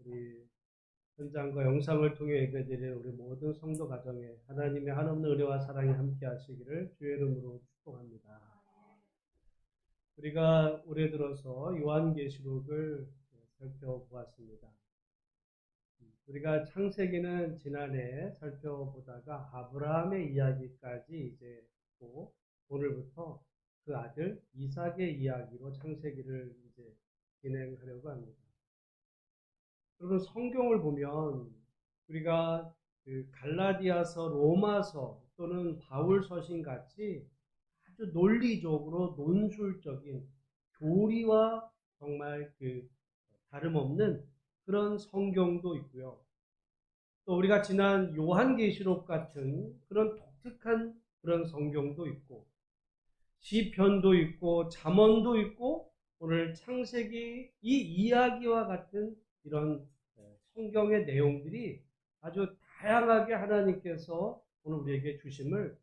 우리 현장과 영상을 통해 예배드리는 우리 모든 성도 가정에 하나님의 한없는 은혜와 사랑이 함께 하시기를 주의 이름으로 축복합니다. 우리가 올해 들어서 요한계시록을 살펴보았습니다. 우리가 창세기는 지난해 살펴보다가 아브라함의 이야기까지 이제 보고 오늘부터 그 아들 이삭의 이야기로 창세기를 이제 진행하려고 합니다. 여러분 성경을 보면 우리가 그 갈라디아서, 로마서 또는 바울서신 같이 아주 논리적으로 논술적인 교리와 정말 그 다름없는 그런 성경도 있고요. 또 우리가 지난 요한계시록 같은 그런 독특한 그런 성경도 있고 시편도 있고 잠언도 있고 오늘 창세기 이 이야기와 같은 이런 성경의 내용들이 아주 다양하게 하나님께서 오늘 우리에게 주심을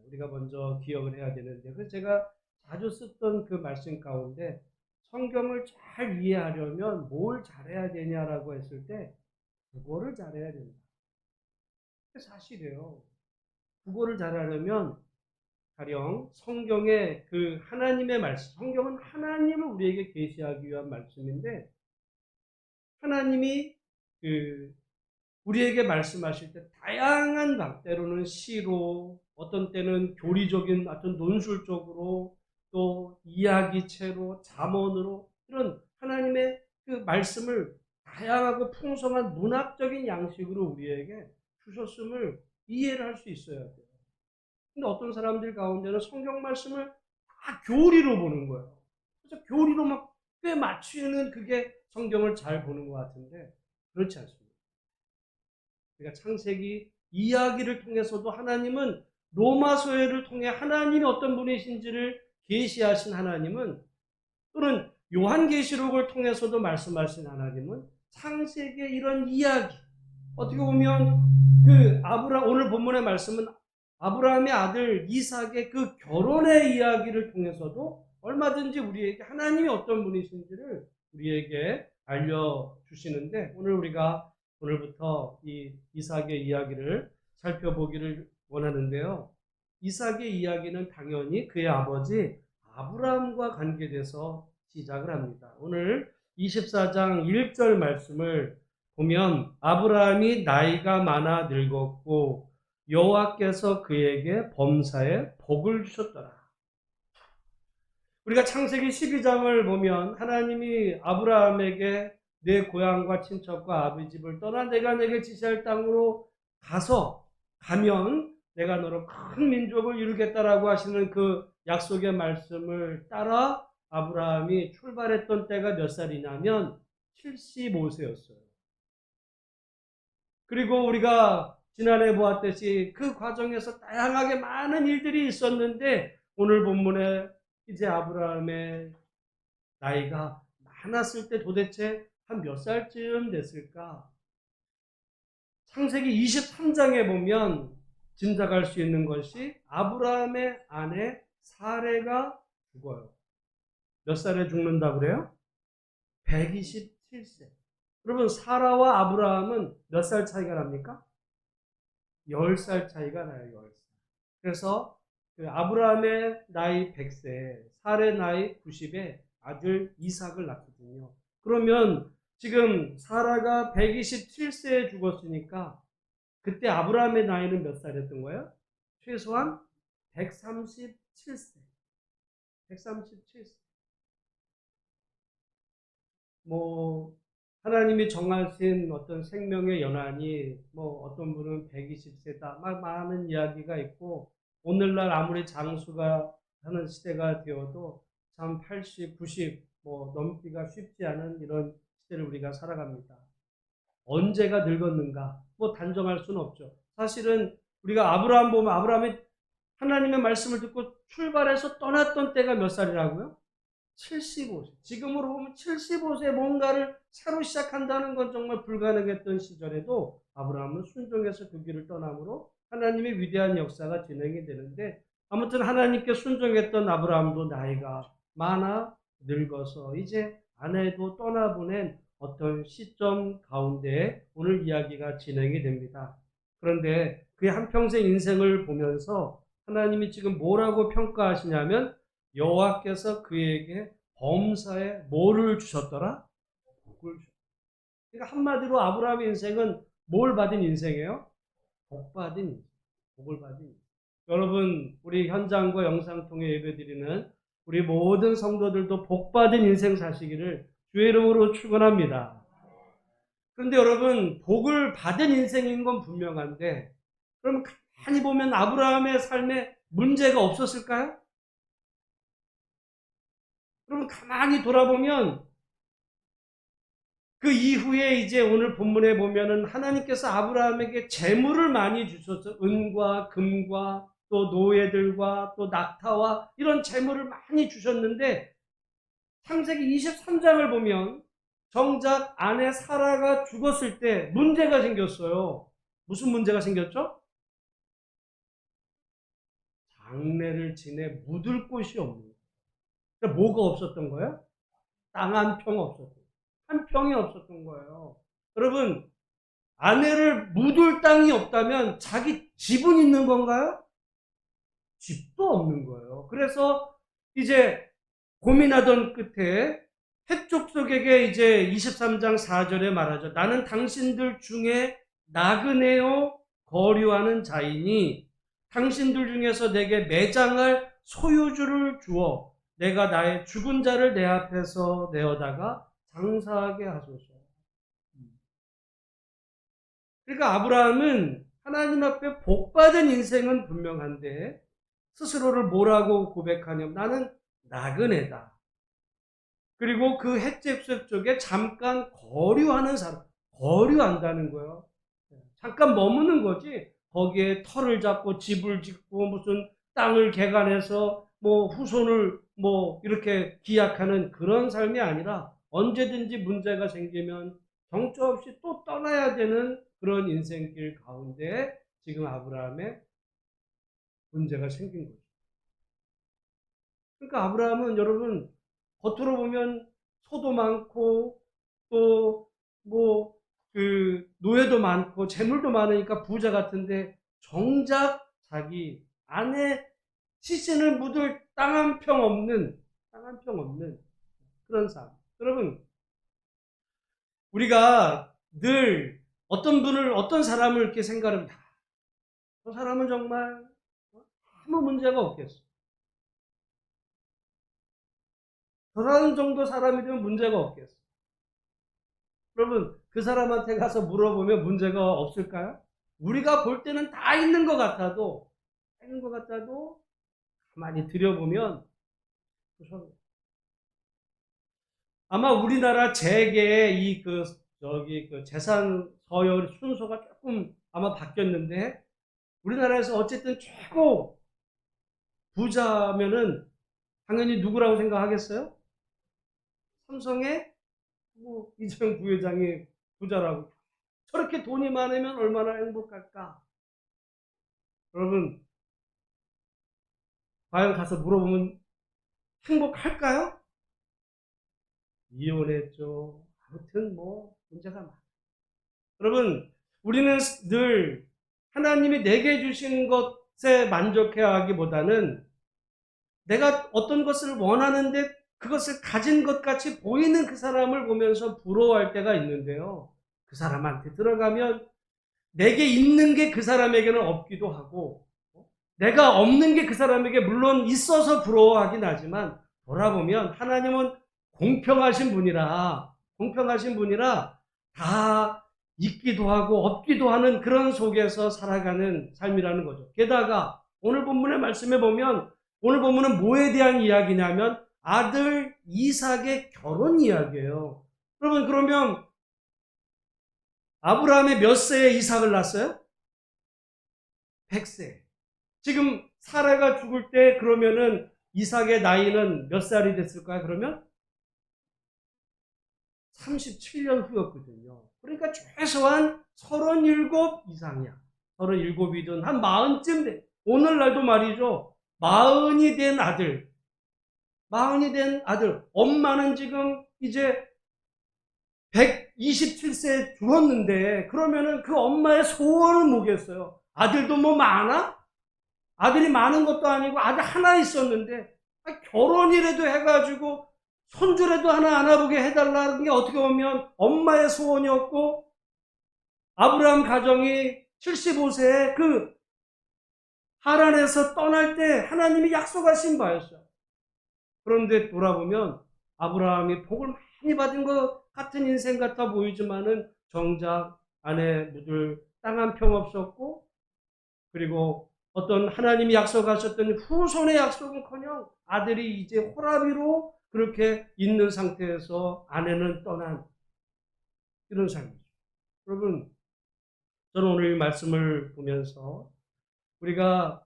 우리가 먼저 기억을 해야 되는데, 그래서 제가 자주 썼던 그 말씀 가운데 성경을 잘 이해하려면 뭘 잘해야 되냐라고 했을 때 국어를 잘해야 된다. 사실이에요. 국어를 잘하려면 가령 성경의 그 하나님의 말씀, 성경은 하나님을 우리에게 계시하기 위한 말씀인데 하나님이 그 우리에게 말씀하실 때 다양한 방, 때로는 시로, 어떤 때는 교리적인 어떤 논술적으로, 또 이야기체로, 잠언으로 이런 하나님의 그 말씀을 다양하고 풍성한 문학적인 양식으로 우리에게 주셨음을 이해를 할 수 있어야 돼요. 근데 어떤 사람들 가운데는 성경 말씀을 다 교리로 보는 거예요. 그래서 교리로 막 꽤 맞추는 그게 성경을 잘 보는 것 같은데 그렇지 않습니다. 그러니까 창세기 이야기를 통해서도 하나님은 로마서를 통해 하나님이 어떤 분이신지를 계시하신 하나님은, 또는 요한계시록을 통해서도 말씀하신 하나님은 창세기의 이런 이야기, 어떻게 보면 그 오늘 본문의 말씀은 아브라함의 아들 이삭의 그 결혼의 이야기를 통해서도 얼마든지 우리에게 하나님이 어떤 분이신지를 우리에게 알려주시는데, 오늘부터 이 이삭의 이야기를 살펴보기를 원하는데요. 이삭의 이야기는 당연히 그의 아버지 아브라함과 관계돼서 시작을 합니다. 오늘 24장 1절 말씀을 보면 아브라함이 나이가 많아 늙었고 여호와께서 그에게 범사에 복을 주셨더라. 우리가 창세기 12장을 보면 하나님이 아브라함에게 내 고향과 친척과 아버지 집을 떠나 내가 내게 지시할 땅으로 가면 내가 너로 큰 민족을 이루겠다라고 하시는 그 약속의 말씀을 따라 아브라함이 출발했던 때가 몇 살이냐면 75세였어요. 그리고 우리가 지난해 보았듯이 그 과정에서 다양하게 많은 일들이 있었는데 오늘 본문에 이제 아브라함의 나이가 많았을 때 도대체 한 몇 살쯤 됐을까? 창세기 23장에 보면 짐작할 수 있는 것이 아브라함의 아내 사레가 죽어요. 몇 살에 죽는다고 그래요? 127세. 여러분 사라와 아브라함은 몇 살 차이가 납니까? 10살 차이가 나요. 10살. 그래서 그 아브라함의 나이 100세, 사레 나이 90에 아들 이삭을 낳거든요. 그러면 지금 사라가 127세에 죽었으니까 그때 아브라함의 나이는 몇 살이었던 거예요? 최소한 137세. 137세. 하나님이 정하신 어떤 생명의 연한이 어떤 분은 120세다. 막 많은 이야기가 있고, 오늘날 아무리 장수가 하는 시대가 되어도 참 80, 90 넘기가 쉽지 않은 이런 시대를 우리가 살아갑니다. 언제가 늙었는가? 단정할 수는 없죠. 사실은 우리가 아브라함 보면 아브라함이 하나님의 말씀을 듣고 출발해서 떠났던 때가 몇 살이라고요? 75세. 지금으로 보면 75세에 뭔가를 새로 시작한다는 건 정말 불가능했던 시절에도 아브라함은 순종해서 그 길을 떠남으로 하나님의 위대한 역사가 진행이 되는데, 아무튼 하나님께 순종했던 아브라함도 나이가 많아 늙어서 이제 아내도 떠나보낸 어떤 시점 가운데 오늘 이야기가 진행이 됩니다. 그런데 그의 한평생 인생을 보면서 하나님이 지금 뭐라고 평가하시냐면 여호와께서 그에게 범사에 뭐를 주셨더라? 복을 주셨다. 그러니까 한마디로 아브라함의 인생은 뭘 받은 인생이에요? 복 받은 인생. 복을 받은 인생. 여러분, 우리 현장과 영상 통해 예배드리는 우리 모든 성도들도 복 받은 인생 사시기를 주의 이름으로 축원합니다. 그런데 여러분, 복을 받은 인생인 건 분명한데, 그럼 가만히 보면 아브라함의 삶에 문제가 없었을까요? 그러면 가만히 돌아보면 그 이후에 이제 오늘 본문에 보면은 하나님께서 아브라함에게 재물을 많이 주셔서 은과 금과 또 노예들과 또 낙타와 이런 재물을 많이 주셨는데 창세기 23장을 보면 정작 아내 사라가 죽었을 때 문제가 생겼어요. 무슨 문제가 생겼죠? 장례를 지내 묻을 곳이 없는 거예요. 그러니까 뭐가 없었던 거예요? 땅 한 평 없었던 거예요. 한 평이 없었던 거예요. 여러분, 아내를 묻을 땅이 없다면 자기 집은 있는 건가요? 집도 없는 거예요. 그래서 이제 고민하던 끝에 헷족속에게 이제 23장 4절에 말하죠. 나는 당신들 중에 나그네요 거류하는 자이니 당신들 중에서 내게 매장할 소유주를 주어 내가 나의 죽은 자를 내 앞에서 내어다가 장사하게 하소서. 그러니까 아브라함은 하나님 앞에 복받은 인생은 분명한데 스스로를 뭐라고 고백하냐면 나는 나그네다. 그리고 그 헷집색 쪽에 잠깐 거류하는 사람, 거류한다는 거예요. 잠깐 머무는 거지. 거기에 터를 잡고 집을 짓고 무슨 땅을 개간해서 뭐 후손을 뭐 이렇게 기약하는 그런 삶이 아니라 언제든지 문제가 생기면 정처 없이 또 떠나야 되는 그런 인생길 가운데 지금 아브라함의 문제가 생긴 거죠. 그러니까 아브라함은 여러분 겉으로 보면 소도 많고 또 뭐 그 노예도 많고 재물도 많으니까 부자 같은데 정작 자기 아내 시신을 묻을 땅 한 평 없는 그런 삶. 여러분 우리가 늘 어떤 분을 어떤 사람을 이렇게 생각합니다. 저 사람은 정말 아무 문제가 없겠어. 저 사람 정도 사람이 되면 문제가 없겠어. 여러분 그 사람한테 가서 물어보면 문제가 없을까요? 우리가 볼 때는 다 있는 것 같아도 가만히 들여보면 아마 우리나라 재계의 이 저기 그 재산 서열 순서가 조금 아마 바뀌었는데 우리나라에서 어쨌든 최고 부자면은 당연히 누구라고 생각하겠어요? 삼성의 뭐 이재용 부회장이 부자라고. 저렇게 돈이 많으면 얼마나 행복할까? 여러분 과연 가서 물어보면 행복할까요? 이혼했죠. 아무튼 뭐 문제가 많아요. 여러분 우리는 늘 하나님이 내게 주신 것에 만족해야 하기보다는 내가 어떤 것을 원하는데 그것을 가진 것 같이 보이는 그 사람을 보면서 부러워할 때가 있는데요. 그 사람한테 들어가면 내게 있는 게 그 사람에게는 없기도 하고 내가 없는 게 그 사람에게 물론 있어서 부러워하긴 하지만 돌아보면 하나님은 공평하신 분이라 다 있기도 하고 없기도 하는 그런 속에서 살아가는 삶이라는 거죠. 게다가 오늘 본문의 말씀에 보면 오늘 본문은 뭐에 대한 이야기냐면 아들 이삭의 결혼 이야기예요. 여러분 그러면 아브라함의 몇 세에 이삭을 낳았어요? 100세. 지금 사라가 죽을 때 그러면은 이삭의 나이는 몇 살이 됐을까요? 그러면 37년 후였거든요. 그러니까 최소한 37 이상이야. 37이든 한 40쯤 돼. 오늘날도 말이죠. 40이 된 아들. 40이 된 아들. 엄마는 지금 이제 127세에 죽었는데 그러면은 그 엄마의 소원은 뭐겠어요? 아들도 뭐 많아? 아들이 많은 것도 아니고 아들 하나 있었는데 결혼이라도 해가지고 손주라도 하나 안아보게 해달라는 게 어떻게 보면 엄마의 소원이었고, 아브라함 가정이 75세에 그 하란에서 떠날 때 하나님이 약속하신 바였어요. 그런데 돌아보면 아브라함이 복을 많이 받은 것 같은 인생 같아 보이지만은 정작 아내 묻을 땅 한 평 없었고, 그리고 어떤 하나님이 약속하셨던 후손의 약속은커녕 아들이 이제 호라비로 그렇게 있는 상태에서 아내는 떠난 이런 삶이죠. 여러분, 저는 오늘 이 말씀을 보면서 우리가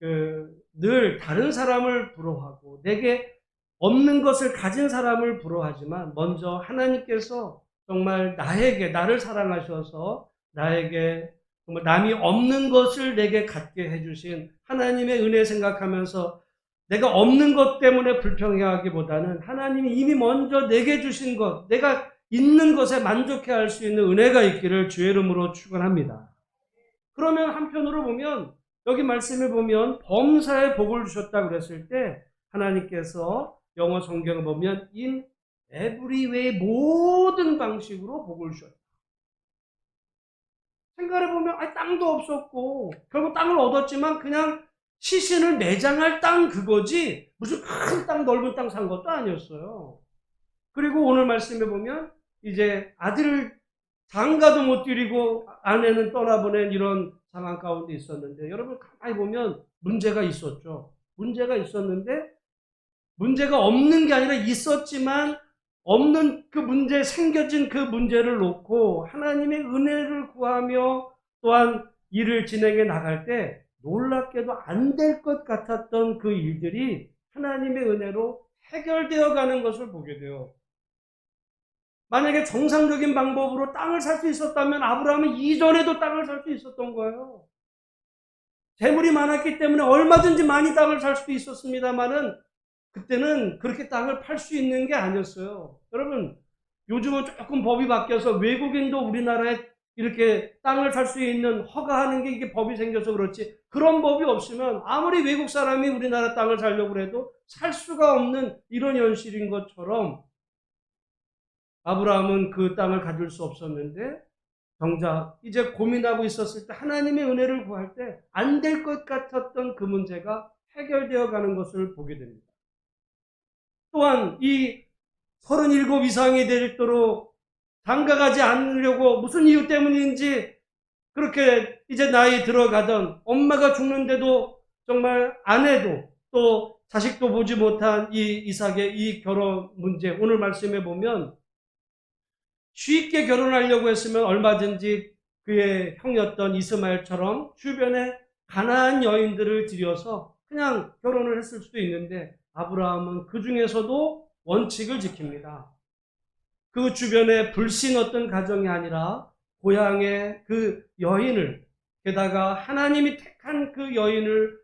늘 다른 사람을 부러워하고 내게 없는 것을 가진 사람을 부러워하지만 먼저 하나님께서 정말 나를 사랑하셔서 나에게 정말 남이 없는 것을 내게 갖게 해주신 하나님의 은혜 생각하면서 내가 없는 것 때문에 불평해하기보다는 하나님이 이미 먼저 내게 주신 것, 내가 있는 것에 만족해 할 수 있는 은혜가 있기를 주의 이름으로 축원합니다. 그러면 한편으로 보면 여기 말씀에 보면 범사에 복을 주셨다고 그랬을 때 하나님께서 영어 성경을 보면 in every way 모든 방식으로 복을 주셨다. 생각해 보면 땅도 없었고 결국 땅을 얻었지만 그냥 시신을 매장할 땅 그거지 무슨 큰 땅 넓은 땅 산 것도 아니었어요. 그리고 오늘 말씀에 보면 이제 아들을 장가도 못 드리고 아내는 떠나보낸 이런 상황 가운데 있었는데, 여러분 가만히 보면 문제가 있었죠. 문제가 있었는데 문제가 없는 게 아니라 있었지만 없는 그 문제, 생겨진 그 문제를 놓고 하나님의 은혜를 구하며 또한 일을 진행해 나갈 때 놀랍게도 안 될 것 같았던 그 일들이 하나님의 은혜로 해결되어 가는 것을 보게 돼요. 만약에 정상적인 방법으로 땅을 살 수 있었다면 아브라함은 이전에도 땅을 살 수 있었던 거예요. 재물이 많았기 때문에 얼마든지 많이 땅을 살 수도 있었습니다만은 그때는 그렇게 땅을 팔 수 있는 게 아니었어요. 여러분, 요즘은 조금 법이 바뀌어서 외국인도 우리나라에 이렇게 땅을 살 수 있는 허가하는 게 이게 법이 생겨서 그렇지, 그런 법이 없으면 아무리 외국 사람이 우리나라 땅을 살려고 해도 살 수가 없는 이런 현실인 것처럼 아브라함은 그 땅을 가질 수 없었는데 정작 이제 고민하고 있었을 때 하나님의 은혜를 구할 때 안 될 것 같았던 그 문제가 해결되어 가는 것을 보게 됩니다. 또한 이 37 이상이 되도록 장가가지 않으려고 무슨 이유 때문인지 그렇게 이제 나이 들어가던 엄마가 죽는데도 정말 아내도 또 자식도 보지 못한 이 이삭의 이 결혼 문제, 오늘 말씀에 보면 쉽게 결혼하려고 했으면 얼마든지 그의 형이었던 이스마엘처럼 주변에 가난한 여인들을 들여서 그냥 결혼을 했을 수도 있는데 아브라함은 그 중에서도 원칙을 지킵니다. 그 주변에 불신 어떤 가정이 아니라 고향의 그 여인을, 게다가 하나님이 택한 그 여인을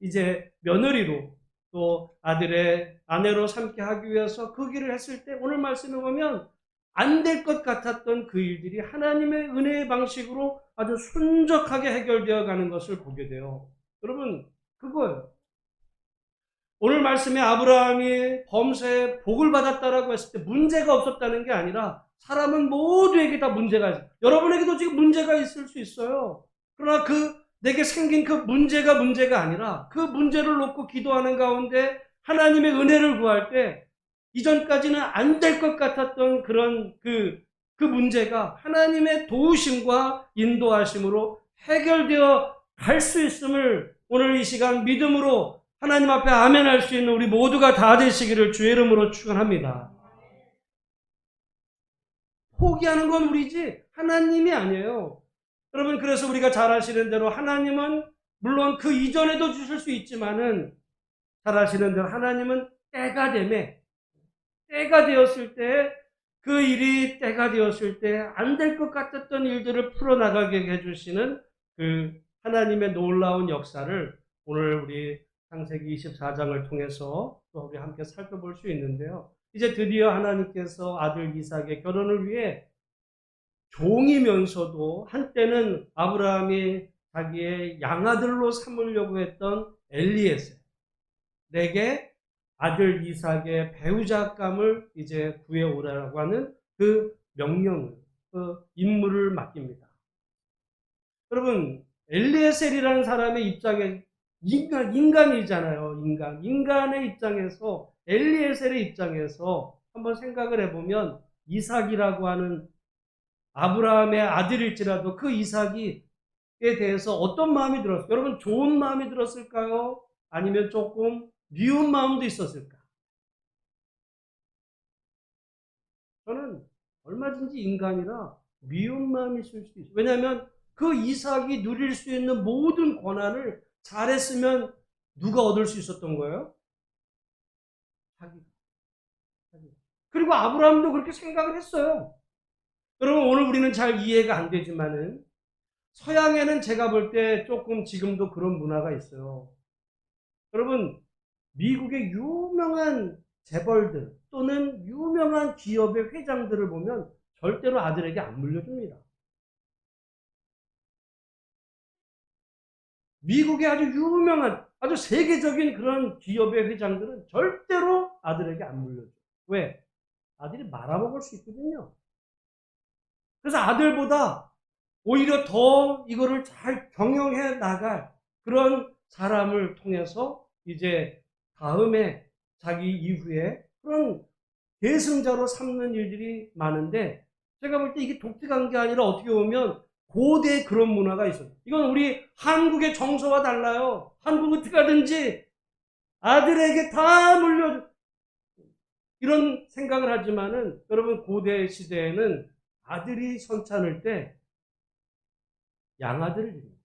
이제 며느리로 또 아들의 아내로 삼게 하기 위해서 그 길을 했을 때 오늘 말씀에 보면 안 될 것 같았던 그 일들이 하나님의 은혜의 방식으로 아주 순적하게 해결되어 가는 것을 보게 돼요. 여러분, 그거예요. 오늘 말씀에 아브라함이 범사에 복을 받았다라고 했을 때 문제가 없었다는 게 아니라 사람은 모두에게 다 문제가 있어요. 여러분에게도 지금 문제가 있을 수 있어요. 그러나 내게 생긴 그 문제가 아니라 그 문제를 놓고 기도하는 가운데 하나님의 은혜를 구할 때 이전까지는 안 될 것 같았던 그런 그 문제가 하나님의 도우심과 인도하심으로 해결되어 갈 수 있음을 오늘 이 시간 믿음으로 하나님 앞에 아멘할 수 있는 우리 모두가 다 되시기를 주의 이름으로 축원합니다. 포기하는 건 우리지 하나님이 아니에요. 여러분, 그래서 우리가 잘 아시는 대로 하나님은 물론 그 이전에도 주실 수 있지만은 잘 아시는 대로 하나님은 때가 되었을 때 그 일이 때가 되었을 때 안 될 것 같았던 일들을 풀어나가게 해주시는 그 하나님의 놀라운 역사를 오늘 우리 창세기 24장을 통해서 또 우리 함께 살펴볼 수 있는데요. 이제 드디어 하나님께서 아들 이삭의 결혼을 위해 종이면서도 한때는 아브라함이 자기의 양아들로 삼으려고 했던 엘리에셀, 내게 아들 이삭의 배우자감을 이제 구해오라고 하는 그 명령을, 그 임무를 맡깁니다. 여러분, 엘리에셀이라는 사람의 입장에 인간이잖아요. 인간의 입장에서, 엘리에셀의 입장에서 한번 생각을 해보면 이삭이라고 하는 아브라함의 아들일지라도 그 이삭에 대해서 어떤 마음이 들었을까요? 여러분, 좋은 마음이 들었을까요? 아니면 조금 미운 마음도 있었을까? 저는 얼마든지 인간이라 미운 마음이 있을 수도 있어요. 왜냐하면 그 이삭이 누릴 수 있는 모든 권한을 잘했으면 누가 얻을 수 있었던 거예요? 자기가. 그리고 아브라함도 그렇게 생각을 했어요. 여러분, 오늘 우리는 잘 이해가 안 되지만은 서양에는 제가 볼 때 조금 지금도 그런 문화가 있어요. 여러분, 미국의 유명한 재벌들 또는 유명한 기업의 회장들을 보면 절대로 아들에게 안 물려줍니다. 미국의 아주 유명한, 아주 세계적인 그런 기업의 회장들은 절대로 아들에게 안 물려줘요. 왜? 아들이 말아먹을 수 있거든요. 그래서 아들보다 오히려 더 이거를 잘 경영해 나갈 그런 사람을 통해서 이제 다음에 자기 이후에 그런 계승자로 삼는 일들이 많은데, 제가 볼 때 이게 독특한 게 아니라 어떻게 보면 고대에 그런 문화가 있어요. 이건 우리 한국의 정서와 달라요. 한국은 어떻게 하든지 아들에게 다 물려, 이런 생각을 하지만은 여러분, 고대 시대에는 아들이 선찬할 때 양아들을 드립니다.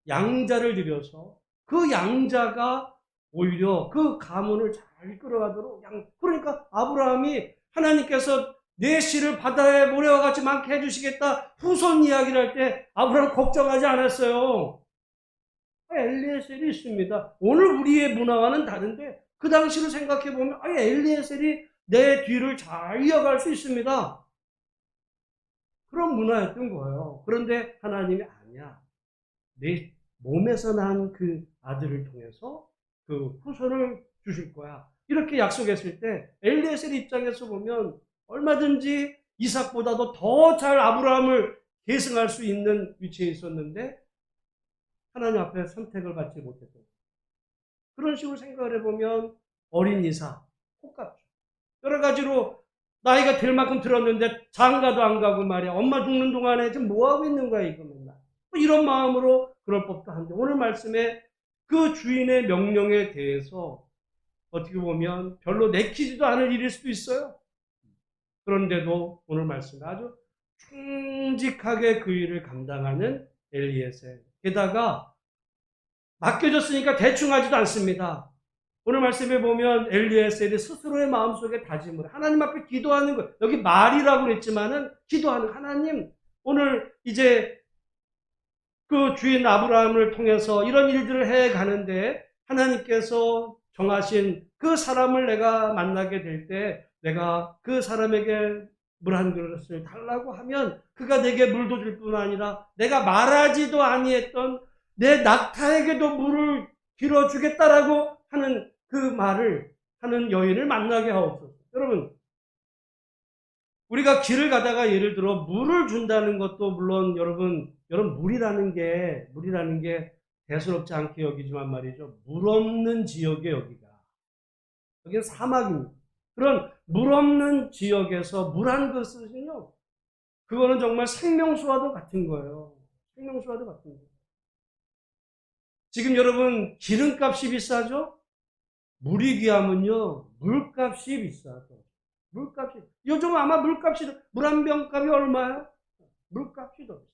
양자를 들여서 그 양자가 오히려 그 가문을 잘 끌어가도록, 그러니까 아브라함이 하나님께서 내 씨를 바다의 모래와 같이 많게 해주시겠다 후손 이야기를 할 때 아브라함 걱정하지 않았어요. 엘리에셀이 있습니다. 오늘 우리의 문화와는 다른데 그 당시를 생각해 보면 엘리에셀이 내 뒤를 잘 이어갈 수 있습니다. 그런 문화였던 거예요. 그런데 하나님이 아니야. 내 몸에서 난 그 아들을 통해서 그 후손을 주실 거야. 이렇게 약속했을 때 엘리에셀 입장에서 보면 얼마든지 이삭보다도 더 잘 아브라함을 계승할 수 있는 위치에 있었는데 하나님 앞에 선택을 받지 못했던 거예요. 그런 식으로 생각을 해보면 어린 이삭, 똑같죠. 여러 가지로 나이가 될 만큼 들었는데 장가도 안 가고 말이야. 엄마 죽는 동안에 지금 뭐 하고 있는 거야 이거 맨날. 이런 마음으로 그럴 법도 한데, 오늘 말씀에 그 주인의 명령에 대해서 어떻게 보면 별로 내키지도 않을 일일 수도 있어요. 그런데도 오늘 말씀에 아주 충직하게 그 일을 감당하는 엘리에셀. 게다가 맡겨졌으니까 대충 하지도 않습니다. 오늘 말씀에 보면 엘리에셀이 스스로의 마음속에 다짐을 하나님 앞에 기도하는 것, 여기 말이라고 그랬지만은 기도하는, 하나님 오늘 이제 그 주인 아브라함을 통해서 이런 일들을 해 가는데 하나님께서 정하신 그 사람을 내가 만나게 될 때 내가 그 사람에게 물 한 그릇을 달라고 하면 그가 내게 물도 줄 뿐 아니라 내가 말하지도 아니했던 내 낙타에게도 물을 길어주겠다라고 하는 그 말을 하는 여인을 만나게 하옵소서. 여러분, 우리가 길을 가다가 예를 들어 물을 준다는 것도 물론 여러분 물이라는 게 대수롭지 않게 여기지만 말이죠. 물 없는 지역에 여기는 사막입니다. 그런 물 없는 지역에서 물 한 그릇은요, 그거는 정말 생명수와도 같은 거예요. 생명수와도 같은 거예요. 지금 여러분 기름값이 비싸죠? 물이 귀하면요 물값이 비싸죠. 물값이, 요즘 아마 물 한 병값이 얼마예요? 물값이 더 비싸요.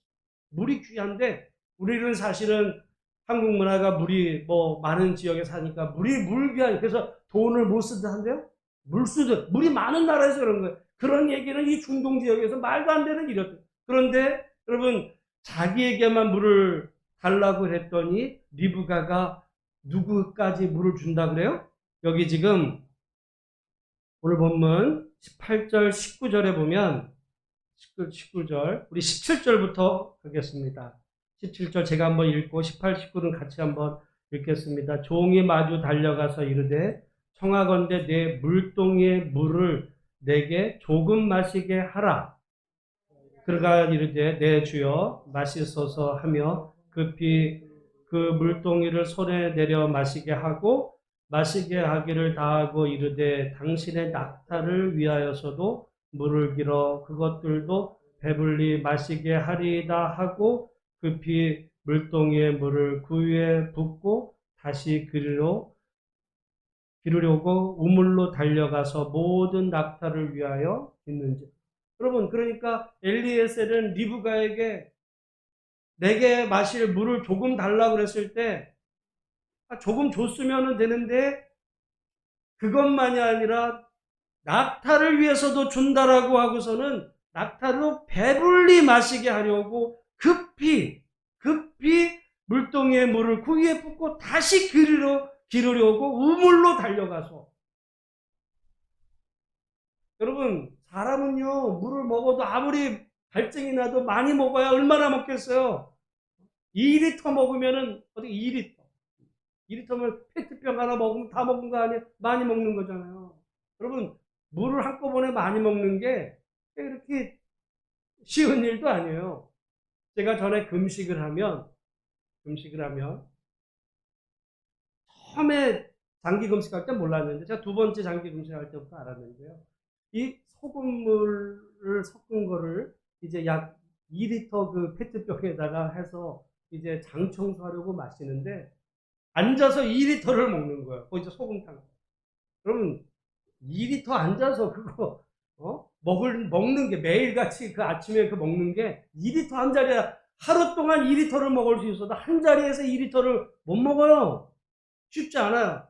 물이 귀한데 우리는 사실은 한국 문화가 물이 뭐 많은 지역에 사니까 물 귀한, 그래서 돈을 못 쓰듯 한데요. 물 쓰듯, 물이 많은 나라에서 그런 거예요. 그런 얘기는 이 중동 지역에서 말도 안 되는 일이었어요. 그런데 여러분, 자기에게만 물을 달라고 했더니 리브가가 누구까지 물을 준다 그래요? 여기 지금 오늘 본문 18절, 19절에 보면 19절, 우리 17절부터 하겠습니다. 17절 제가 한번 읽고 18, 19는 같이 한번 읽겠습니다. 종이 마주 달려가서 이르되 청하건대 내 물동이의 물을 내게 조금 마시게 하라. 그러가 이르되 내 주여 마시소서 하며 급히 그 물동이를 손에 내려 마시게 하고 마시게 하기를 다하고 이르되 당신의 낙타를 위하여서도 물을 길어 그것들도 배불리 마시게 하리이다 하고 급히 물동이의 물을 그 위에 붓고 다시 기르려고 우물로 달려가서 모든 낙타를 위하여 깃는지. 여러분, 그러니까 엘리에셀은 리브가에게 내게 마실 물을 조금 달라고 그랬을 때 조금 줬으면 되는데 그것만이 아니라 낙타를 위해서도 준다라고 하고서는 낙타로 배불리 마시게 하려고 급히 물동이의 물을 그 위에 붓고 다시 기르려고 우물로 달려가서. 여러분, 사람은요 물을 먹어도 아무리 갈증이 나도 많이 먹어야 얼마나 먹겠어요? 2리터 먹으면은 어떻게 2리터면 페트병 하나 먹으면 다 먹은 거 아니에요? 많이 먹는 거잖아요. 여러분, 물을 한꺼번에 많이 먹는 게 이렇게 쉬운 일도 아니에요. 제가 전에 금식을 하면 처음에 장기 금식할 때 몰랐는데 제가 두 번째 장기 금식할 때부터 알았는데요. 이 소금물을 섞은 거를 이제 약 2리터 그 페트병에다가 해서 이제 장 청소하려고 마시는데 앉아서 2리터를 먹는 거예요. 거기서 소금탕. 그러면 2리터 앉아서 그거 먹는 게 매일같이 그 아침에 그 먹는 게 2리터 한 자리에 하루 동안 2리터를 먹을 수 있어도 한 자리에서 2리터를 못 먹어요. 쉽지 않아요.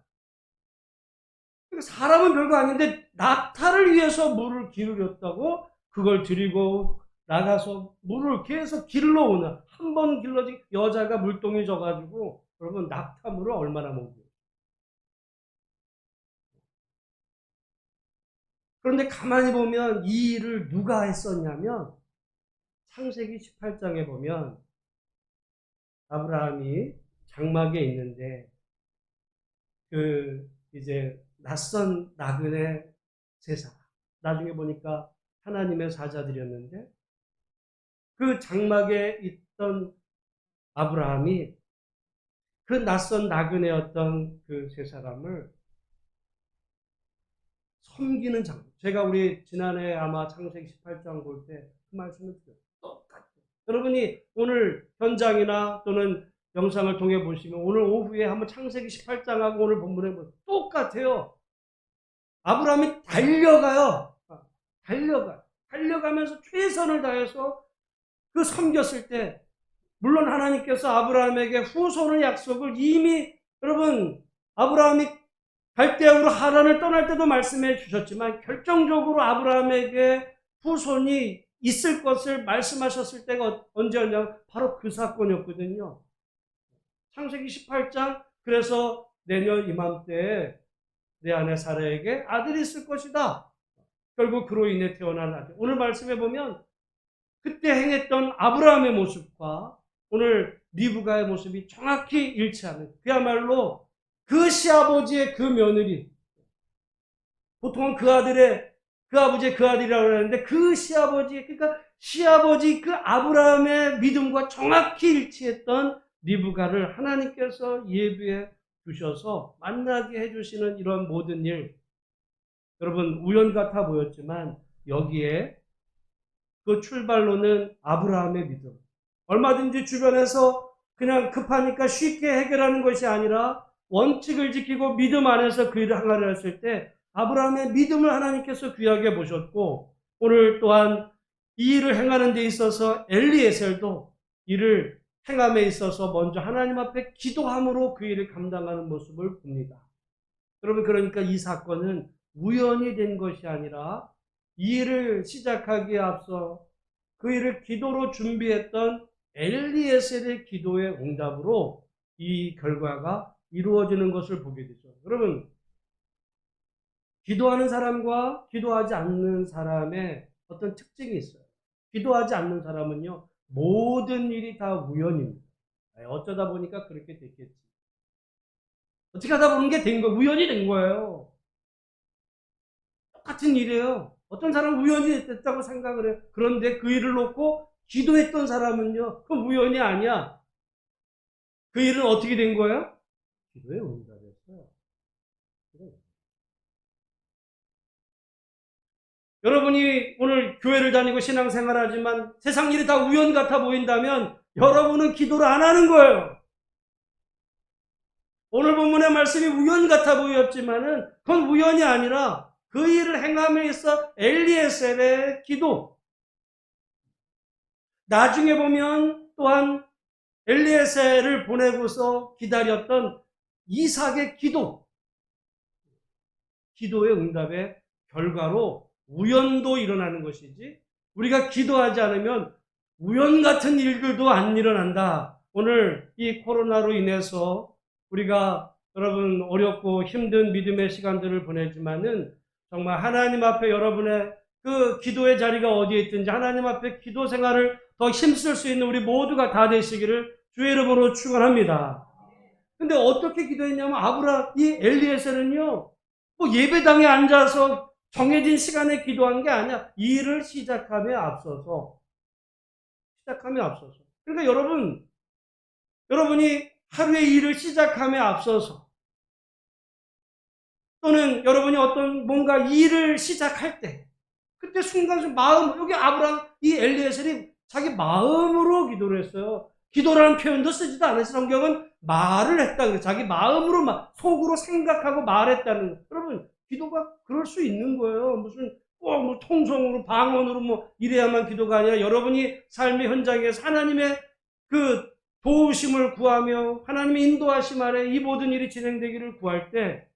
사람은 별거 아닌데 낙타를 위해서 물을 기르렸다고 그걸 들이고 나가서 물을 계속 길러 오나. 한 번 길러지 여자가 물동이 져가지고 여러분 낙타물을 얼마나 먹어요. 그런데 가만히 보면 이 일을 누가 했었냐면 창세기 18장에 보면 아브라함이 장막에 있는데 그 이제 낯선 나그네 세 사람. 나중에 보니까 하나님의 사자들이었는데 그 장막에 있던 아브라함이 그 낯선 나그네였던 그 세 사람을 섬기는 장면. 제가 우리 지난해 아마 창세기 18장 볼 때 그 말씀을 드렸어요. 똑같아요. 여러분이 오늘 현장이나 또는 영상을 통해 보시면 오늘 오후에 한번 창세기 18장하고 오늘 본문에 보면 똑같아요. 아브라함이 달려가요. 달려가면서 최선을 다해서 그 섬겼을 때 물론 하나님께서 아브라함에게 후손의 약속을 이미 여러분 아브라함이 갈대아우르 하란을 떠날 때도 말씀해 주셨지만 결정적으로 아브라함에게 후손이 있을 것을 말씀하셨을 때가 언제였냐? 바로 그 사건이었거든요. 창세기 18장 그래서 내년 이맘때에 내 아내 사라에게 아들이 있을 것이다. 결국 그로 인해 태어난 아들. 오늘 말씀해 보면 그때 행했던 아브라함의 모습과 오늘 리브가의 모습이 정확히 일치하는 그야말로 그 시아버지의 그 며느리 보통은 그 아버지의 그 아들이라고 하는데 그 시아버지 그러니까 시아버지 그 아브라함의 믿음과 정확히 일치했던 리브가를 하나님께서 예비해 주셔서 만나게 해주시는 이런 모든 일 여러분 우연 같아 보였지만 여기에 그 출발로는 아브라함의 믿음. 얼마든지 주변에서 그냥 급하니까 쉽게 해결하는 것이 아니라 원칙을 지키고 믿음 안에서 그 일을 행하려 했을 때 아브라함의 믿음을 하나님께서 귀하게 보셨고 오늘 또한 이 일을 행하는 데 있어서 엘리에셀도 이를 행함에 있어서 먼저 하나님 앞에 기도함으로 그 일을 감당하는 모습을 봅니다. 여러분 그러니까 이 사건은 우연이 된 것이 아니라 이 일을 시작하기에 앞서 그 일을 기도로 준비했던 엘리에셀의 기도의 응답으로 이 결과가 이루어지는 것을 보게 되죠. 여러분 기도하는 사람과 기도하지 않는 사람의 어떤 특징이 있어요. 기도하지 않는 사람은요, 모든 일이 다 우연입니다. 어쩌다 보니까 그렇게 됐겠지. 어떻게 하다 보는 게 된 거, 우연이 된 거예요. 똑같은 일이에요. 어떤 사람은 우연히 됐다고 생각을 해요. 그런데 그 일을 놓고 기도했던 사람은요, 그건 우연이 아니야. 그 일은 어떻게 된 거예요? 기도의 응답이었어요. 여러분이 오늘 교회를 다니고 신앙생활 하지만 세상 일이 다 우연 같아 보인다면 여러분은 기도를 안 하는 거예요. 오늘 본문의 말씀이 우연 같아 보였지만은 그건 우연이 아니라 그 일을 행함에 있어 엘리에셀의 기도. 나중에 보면 또한 엘리에셀을 보내고서 기다렸던 이삭의 기도. 기도의 응답의 결과로 우연도 일어나는 것이지 우리가 기도하지 않으면 우연 같은 일들도 안 일어난다. 오늘 이 코로나로 인해서 우리가 여러분 어렵고 힘든 믿음의 시간들을 보내지만은 정말 하나님 앞에 여러분의 그 기도의 자리가 어디에 있든지 하나님 앞에 기도 생활을 더 힘쓸 수 있는 우리 모두가 다 되시기를 주의 이름으로 축원합니다. 근데 어떻게 기도했냐면 이 엘리에셀은요, 뭐 예배당에 앉아서 정해진 시간에 기도한 게 아니야. 일을 시작함에 앞서서. 그러니까 여러분이 하루의 일을 시작함에 앞서서 또는 여러분이 어떤 뭔가 일을 시작할 때 그때 순간순간 여기 이 엘리에셀이 자기 마음으로 기도를 했어요. 기도라는 표현도 쓰지도 않았어요. 성경은 말을 했다 그래요. 자기 마음으로 속으로 생각하고 말했다는 거예요. 여러분, 기도가 그럴 수 있는 거예요. 무슨 꼭 뭐 통성으로 방언으로 뭐 이래야만 기도가 아니라 여러분이 삶의 현장에서 하나님의 그 도우심을 구하며 하나님의 인도하심 아래 이 모든 일이 진행되기를 구할 때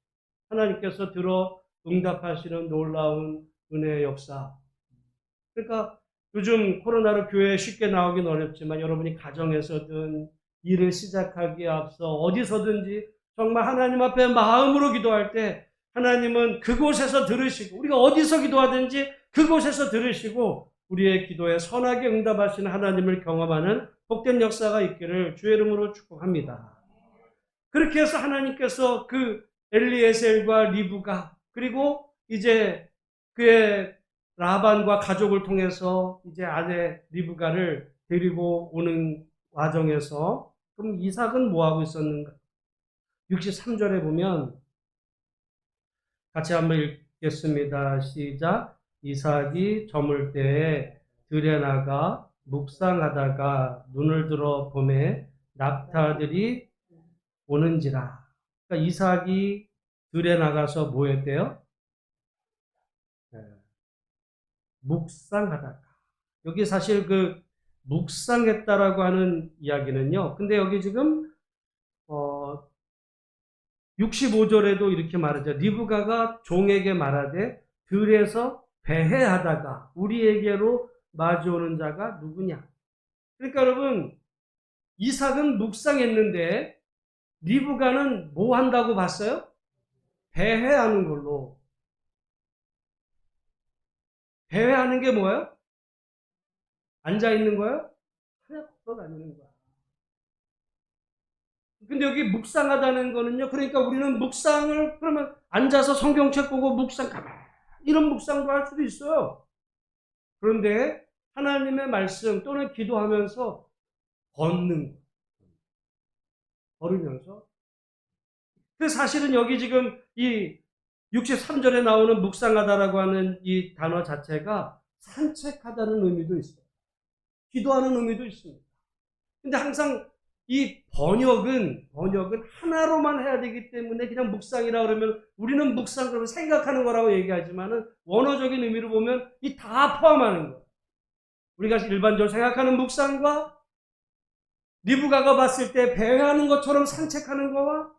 하나님께서 들어 응답하시는 놀라운 은혜의 역사. 그러니까 요즘 코로나로 교회에 쉽게 나오긴 어렵지만 여러분이 가정에서든 일을 시작하기에 앞서 어디서든지 정말 하나님 앞에 마음으로 기도할 때 하나님은 그곳에서 들으시고 우리가 어디서 기도하든지 그곳에서 들으시고 우리의 기도에 선하게 응답하시는 하나님을 경험하는 복된 역사가 있기를 주의 이름으로 축복합니다. 그렇게 해서 하나님께서 그 엘리에셀과 리브가 그리고 이제 그의 라반과 가족을 통해서 이제 아내 리브가를 데리고 오는 과정에서 그럼 이삭은 뭐 하고 있었는가? 63절에 보면 같이 한번 읽겠습니다. 시작. 이삭이 저물 때에 들에 나가 묵상하다가 눈을 들어 보매 낙타들이 오는지라. 그러니까 이삭이 들에 나가서 뭐 했대요? 네. 묵상하다가. 여기 사실 그 묵상했다라고 하는 이야기는요. 근데 여기 지금 65절에도 이렇게 말하죠. 리브가가 종에게 말하되 들에서 배회하다가 우리에게로 마주오는 자가 누구냐. 그러니까 여러분 이삭은 묵상했는데 리브가는 뭐 한다고 봤어요? 배회하는 걸로. 배회하는 게 뭐예요? 앉아있는 거예요? 그냥 걸어다니는 거야. 근데 여기 묵상하다는 거는요, 그러니까 우리는 묵상을, 그러면 앉아서 성경책 보고 묵상, 가만, 이런 묵상도 할 수도 있어요. 그런데 하나님의 말씀 또는 기도하면서 걸으면서. 그 사실은 여기 지금 이 63절에 나오는 묵상하다라고 하는 이 단어 자체가 산책하다는 의미도 있어요. 기도하는 의미도 있습니다. 근데 항상 이 번역은 하나로만 해야 되기 때문에 그냥 묵상이라 그러면 우리는 묵상 그러면 생각하는 거라고 얘기하지만은 원어적인 의미로 보면 이 다 포함하는 거예요. 우리가 일반적으로 생각하는 묵상과 리브가가 봤을 때 배회하는 것처럼 산책하는 거와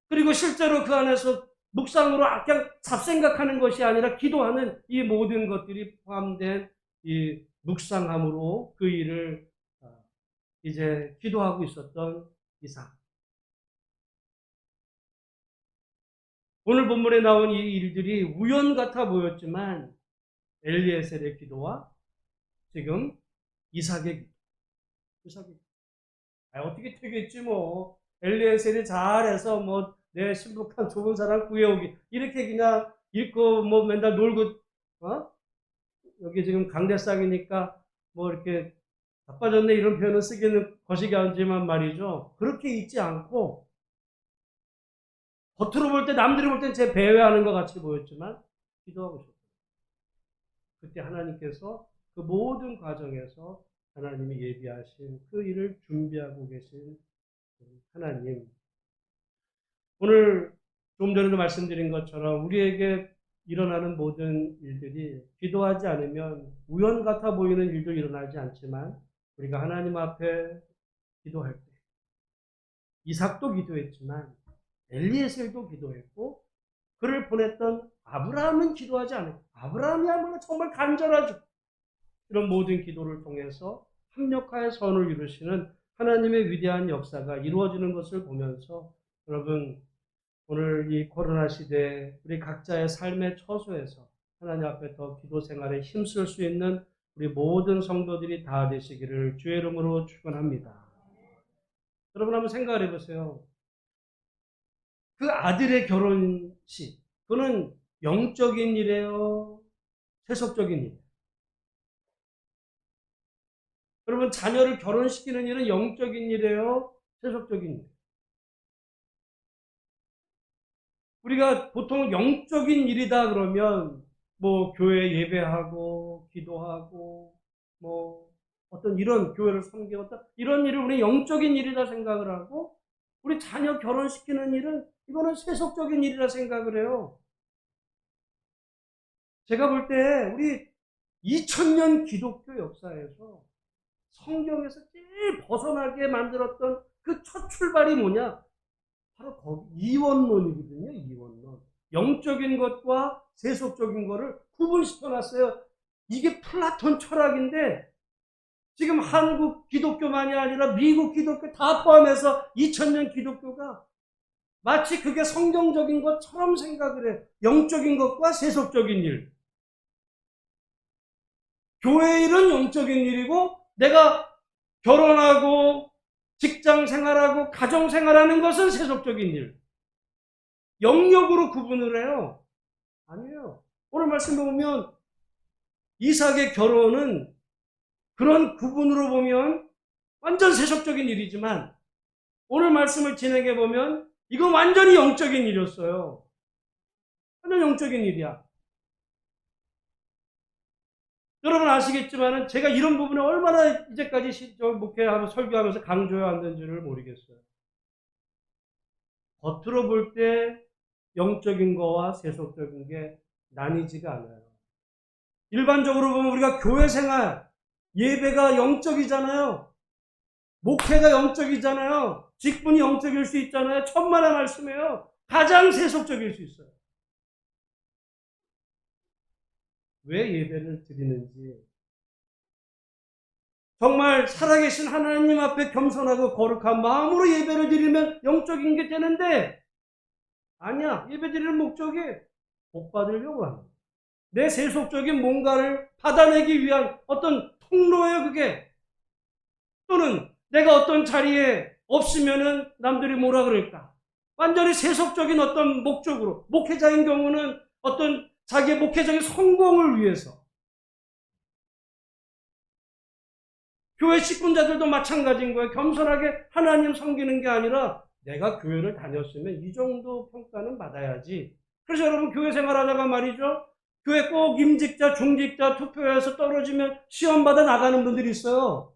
그리고 실제로 그 안에서 묵상으로 그냥 잡생각하는 것이 아니라 기도하는 이 모든 것들이 포함된 이 묵상함으로 그 일을 이제 기도하고 있었던 이삭. 오늘 본문에 나온 이 일들이 우연 같아 보였지만 엘리에셀의 기도와 지금 이삭의 기도. 어떻게 되겠지 뭐. 엘리에셀이 잘해서 뭐 내 신복한 좋은 사람 구해오기 이렇게 그냥 읽고 뭐 맨날 놀고 여기 지금 강대상이니까 뭐 이렇게 바빠졌네 이런 표현을 쓰기는 거시기 하지만 말이죠. 그렇게 읽지 않고 겉으로 볼 때 남들이 볼 땐 제 배회하는 것 같이 보였지만 기도하고 있었어요. 그때 하나님께서 그 모든 과정에서 하나님이 예비하신 그 일을 준비하고 계신 하나님. 오늘 좀 전에도 말씀드린 것처럼 우리에게 일어나는 모든 일들이 기도하지 않으면 우연 같아 보이는 일도 일어나지 않지만 우리가 하나님 앞에 기도할 때 이삭도 기도했지만 엘리에셀도 기도했고 그를 보냈던 아브라함은 기도하지 않아요. 아브라함이야말로 정말 간절하죠. 이런 모든 기도를 통해서 합력하여 선을 이루시는 하나님의 위대한 역사가 이루어지는 것을 보면서 여러분 오늘 이 코로나 시대에 우리 각자의 삶의 처소에서 하나님 앞에 더 기도 생활에 힘쓸 수 있는 우리 모든 성도들이 다 되시기를 주의 이름으로 축원합니다. 여러분 한번 생각해 보세요. 그 아들의 결혼식, 그는 영적인 일이에요? 세속적인 일? 여러분 자녀를 결혼시키는 일은 영적인 일이에요? 세속적인 일? 우리가 보통 영적인 일이다 그러면 뭐 교회 예배하고 기도하고 뭐 어떤 이런 교회를 섬기었다 이런 일을 우리 영적인 일이다 생각을 하고 우리 자녀 결혼시키는 일은 이거는 세속적인 일이라 생각을 해요. 제가 볼 때 우리 2000년 기독교 역사에서 성경에서 제일 벗어나게 만들었던 그 첫 출발이 뭐냐? 바로 거기 이원론이거든요. 이원론. 영적인 것과 세속적인 것을 구분시켜 놨어요. 이게 플라톤 철학인데 지금 한국 기독교만이 아니라 미국 기독교 다 포함해서 2000년 기독교가 마치 그게 성경적인 것처럼 생각을 해요. 영적인 것과 세속적인 일. 교회 일은 영적인 일이고 내가 결혼하고 직장 생활하고 가정 생활하는 것은 세속적인 일. 영역으로 구분을 해요. 아니에요. 오늘 말씀에 보면 이삭의 결혼은 그런 구분으로 보면 완전 세속적인 일이지만 오늘 말씀을 진행해 보면 이건 완전히 영적인 일이었어요. 완전 영적인 일이야. 여러분 아시겠지만 제가 이런 부분에 얼마나 이제까지 목회하고 설교하면서 강조해 왔는지를 모르겠어요. 겉으로 볼 때 영적인 거와 세속적인 게 나뉘지가 않아요. 일반적으로 보면 우리가 교회 생활, 예배가 영적이잖아요. 목회가 영적이잖아요. 직분이 영적일 수 있잖아요. 천만의 말씀이에요. 가장 세속적일 수 있어요. 왜 예배를 드리는지. 정말 살아계신 하나님 앞에 겸손하고 거룩한 마음으로 예배를 드리면 영적인 게 되는데 아니야. 예배 드리는 목적이 복 받으려고 합니다. 내 세속적인 뭔가를 받아내기 위한 어떤 통로예요, 그게. 또는 내가 어떤 자리에 없으면은 남들이 뭐라 그럴까. 완전히 세속적인 어떤 목적으로, 목회자인 경우는 어떤 자기의 목회적인 성공을 위해서. 교회 식군자들도 마찬가지인 거예요. 겸손하게 하나님 섬기는 게 아니라 내가 교회를 다녔으면 이 정도 평가는 받아야지. 그래서 여러분 교회 생활하다가 말이죠. 교회 꼭 임직자, 중직자 투표해서 떨어지면 시험 받아 나가는 분들이 있어요.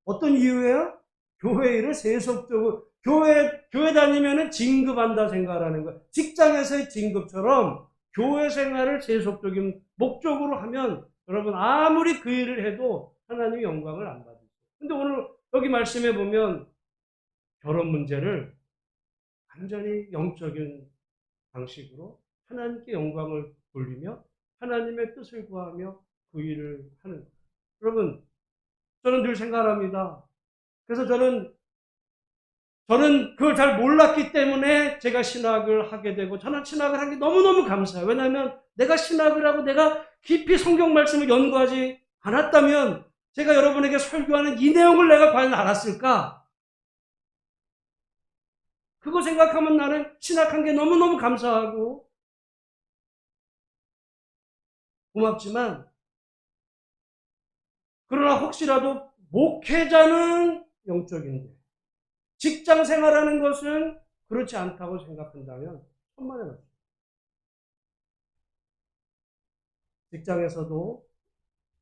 어떤 이유예요? 교회 일을 세속적으로 교회 다니면은 진급한다 생각하는 거예요. 직장에서의 진급처럼 교회 생활을 세속적인 목적으로 하면 여러분 아무리 그 일을 해도 하나님의 영광을 안 받으세요. 근데 오늘 여기 말씀해 보면 결혼 문제를 완전히 영적인 방식으로 하나님께 영광을 돌리며 하나님의 뜻을 구하며 그 일을 하는 거예요. 여러분 저는 늘 생각합니다. 그래서 저는 저는 그걸 잘 몰랐기 때문에 제가 신학을 하게 되고, 저는 신학을 한 게 너무너무 감사해요. 왜냐하면 내가 신학을 하고 내가 깊이 성경 말씀을 연구하지 않았다면 제가 여러분에게 설교하는 이 내용을 내가 과연 알았을까? 그거 생각하면 나는 신학한 게 너무너무 감사하고 고맙지만, 그러나 혹시라도 목회자는 영적인데 직장 생활하는 것은 그렇지 않다고 생각한다면 천만의 말씀. 직장에서도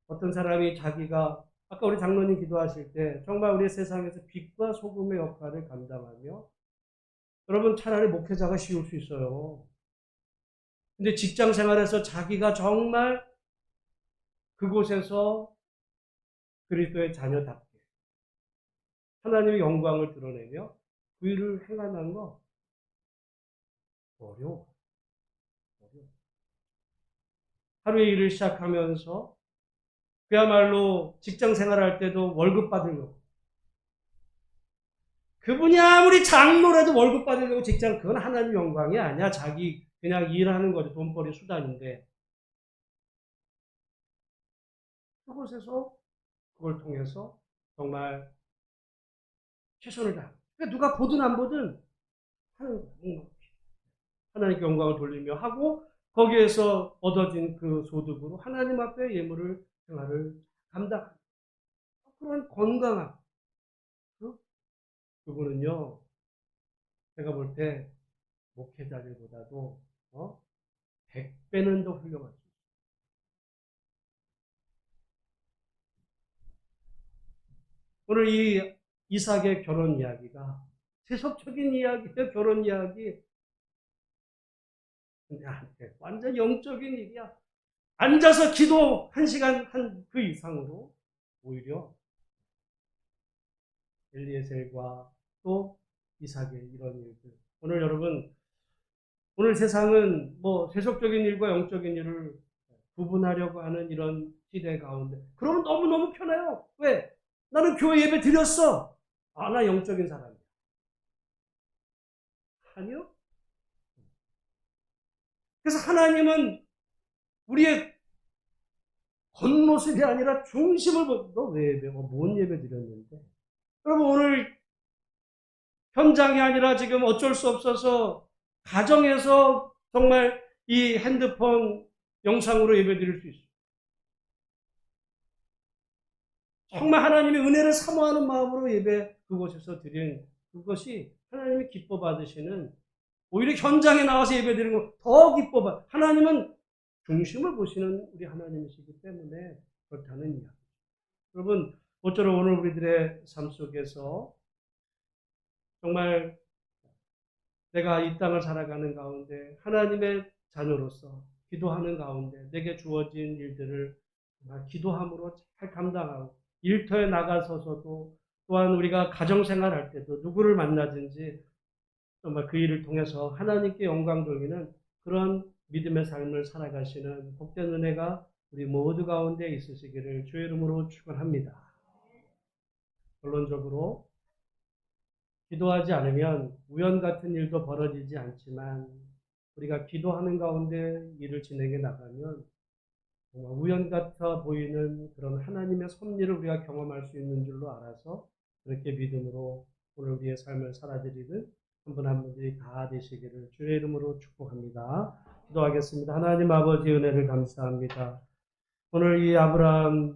어떤 사람이 자기가, 아까 우리 장로님 기도하실 때 정말 우리 세상에서 빛과 소금의 역할을 감당하며, 여러분 차라리 목회자가 쉬울 수 있어요. 근데 직장 생활에서 자기가 정말 그곳에서 그리스도의 자녀답게 하나님의 영광을 드러내며 그 일을 행하는 거 어려워. 하루의 일을 시작하면서 그야말로 직장 생활할 때도 월급 받으려고, 그분이 아무리 장로라도 월급 받으려고 직장, 그건 하나님 영광이 아니야. 자기 그냥 일하는 거지. 돈벌이 수단인데, 그곳에서 그걸 통해서 정말 최선을 다하고, 그러니까 누가 보든 안 보든 하는 거예요. 하나님께 영광을 돌리며 하고, 거기에서 얻어진 그 소득으로 하나님 앞에 예물을 생활을 감당하는 그런 건강한 그분은요, 제가 볼 때 목회자들보다도 100배는 더 훌륭하죠. 오늘 이 이삭의 결혼 이야기가 세속적인 이야기예요. 결혼 이야기. 근데 완전 영적인 일이야. 앉아서 기도 1시간 한 그 이상으로 오히려 엘리에셀과 또 이삭의 이런 일들. 오늘 여러분, 오늘 세상은 뭐 세속적인 일과 영적인 일을 구분하려고 하는 이런 시대 가운데, 그러면 너무너무 편해요. 왜? 나는 교회 예배 드렸어. 아, 나 영적인 사람이야. 아니요. 그래서 하나님은 우리의 겉모습이 아니라 중심을 보고, 너 왜 예배? 뭔 예배 드렸는데? 여러분, 오늘 현장이 아니라 지금 어쩔 수 없어서 가정에서 정말 이 핸드폰 영상으로 예배 드릴 수 있어요. 정말 하나님의 은혜를 사모하는 마음으로 예배 그곳에서 드린 그것이 하나님이 기뻐 받으시는, 오히려 현장에 나와서 예배 드리는 거 더 기뻐 받. 하나님은 중심을 보시는 우리 하나님이시기 때문에 그렇다는 이야기. 여러분, 모쪼록 오늘 우리들의 삶 속에서 정말 내가 이 땅을 살아가는 가운데 하나님의 자녀로서 기도하는 가운데 내게 주어진 일들을 기도함으로 잘 감당하고, 일터에 나가서서도 또한 우리가 가정생활할 때도 누구를 만나든지 정말 그 일을 통해서 하나님께 영광 돌리는 그런 믿음의 삶을 살아가시는 복된 은혜가 우리 모두 가운데 있으시기를 주의 이름으로 축원합니다. 결론적으로 기도하지 않으면 우연 같은 일도 벌어지지 않지만, 우리가 기도하는 가운데 일을 진행해 나가면 정말 우연 같아 보이는 그런 하나님의 섭리를 우리가 경험할 수 있는 줄로 알아서 그렇게 믿음으로 오늘 우리의 삶을 살아드리는 한 분 한 분들이 다 되시기를 주의 이름으로 축복합니다. 기도하겠습니다. 하나님 아버지 은혜를 감사합니다. 오늘 이 아브라함